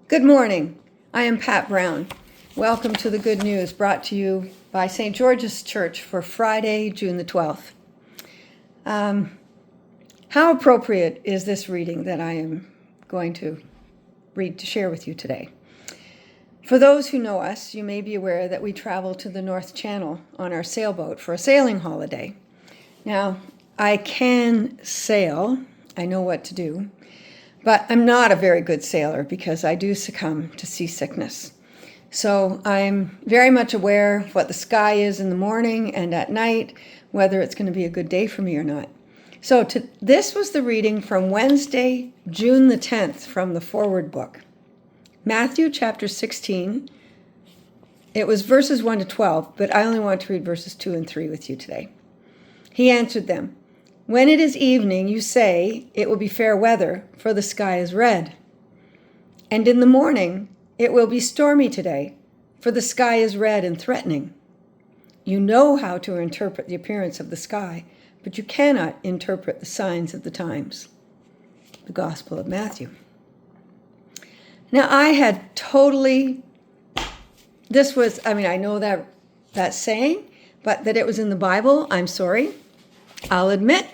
Good morning. I am Pat Brown. Welcome to the Good News brought to you by St. George's Church for Friday, June the 12th. How appropriate is this reading that I am going to read to share with you today? For those who know us, you may be aware that we travel to the North Channel on our sailboat for a sailing holiday. Now, I can sail. I know what to do. But I'm not a very good sailor because I do succumb to seasickness. So I'm very much aware of what the sky is in the morning and at night, whether it's going to be a good day for me or not. So this was the reading from Wednesday, June the 10th from the Forward Book. Matthew chapter 16. It was verses 1 to 12, but I only want to read verses 2 and 3 with you today. He answered them, "When it is evening, you say, 'It will be fair weather, for the sky is red.' And in the morning, 'It will be stormy today, for the sky is red and threatening.' You know how to interpret the appearance of the sky, but you cannot interpret the signs of the times." The Gospel of Matthew. Now, I had I know that saying, but that it was in the Bible, I'm sorry. I'll admit,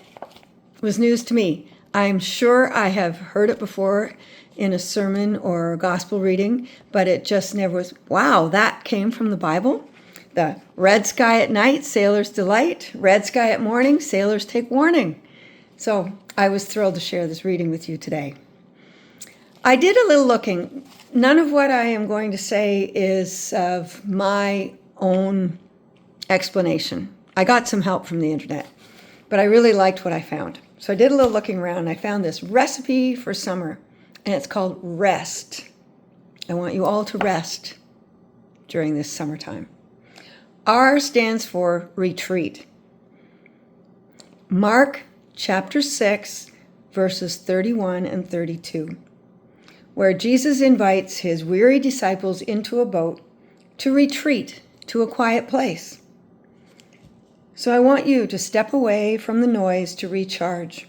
was news to me. I'm sure I have heard it before in a sermon or a gospel reading, but it just never was, wow, that came from the Bible? The red sky at night, sailors delight. Red sky at morning, sailors take warning. So I was thrilled to share this reading with you today. I did a little looking. None of what I am going to say is of my own explanation. I got some help from the internet, but I really liked what I found. So I did a little looking around and I found this recipe for summer, and it's called rest. I want you all to rest during this summertime. R stands for retreat. Mark chapter 6, verses 31 and 32, where Jesus invites his weary disciples into a boat to retreat to a quiet place. So I want you to step away from the noise to recharge.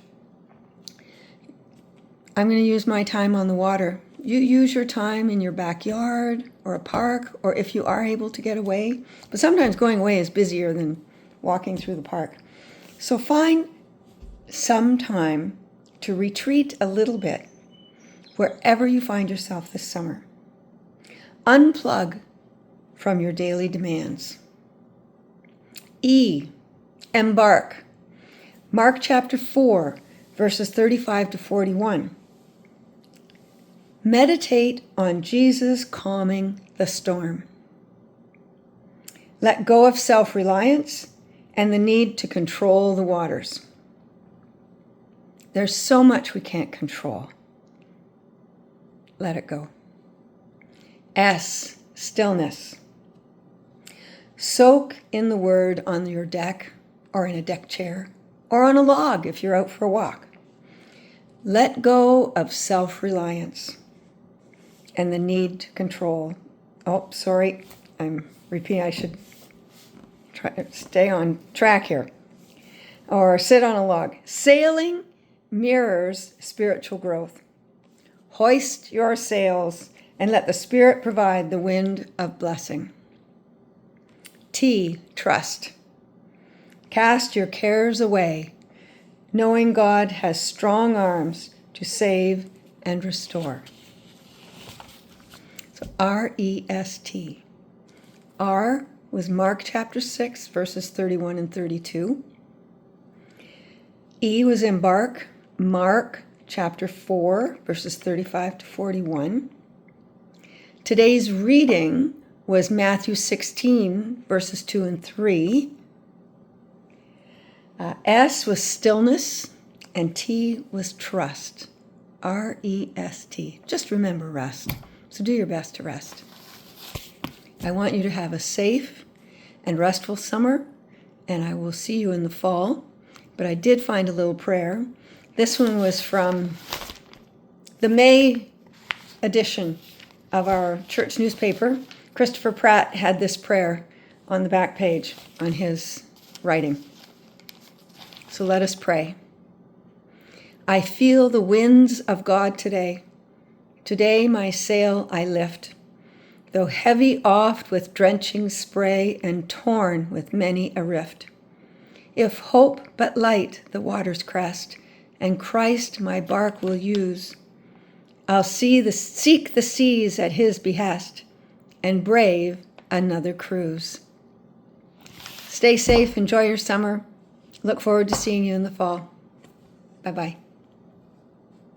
I'm going to use my time on the water. You use your time in your backyard or a park, or if you are able to get away. But sometimes going away is busier than walking through the park. So find some time to retreat a little bit wherever you find yourself this summer. Unplug from your daily demands. E, embark. Mark chapter 4, verses 35 to 41. Meditate on Jesus calming the storm. Let go of self-reliance and the need to control the waters. There's so much we can't control. Let it go. S, stillness. Soak in the word on your deck or in a deck chair or on a log if you're out for a walk. Let go of self-reliance and the need to control. Oh, sorry, I'm repeating. I should try to stay on track here. Or sit on a log. Sailing mirrors spiritual growth. Hoist your sails and let the Spirit provide the wind of blessing. T, trust. Cast your cares away, knowing God has strong arms to save and restore. So R-E-S-T. R was Mark chapter 6, verses 31 and 32. E was embark, Mark chapter 4, verses 35 to 41. Today's reading was Matthew 16, verses 2 and 3. S was stillness, and T was trust. R-E-S-T. Just remember rest. So do your best to rest. I want you to have a safe and restful summer, and I will see you in the fall. But I did find a little prayer. This one was from the May edition of our church newspaper. Christopher Pratt had this prayer on the back page on his writing. So let us pray. I feel the winds of God today, Today my sail I lift, though heavy oft with drenching spray and torn with many a rift. If hope but light the water's crest, and Christ my bark will use, I'll seek the seas at his behest, and brave another cruise. Stay safe, enjoy your summer. Look forward to seeing you in the fall. Bye-bye.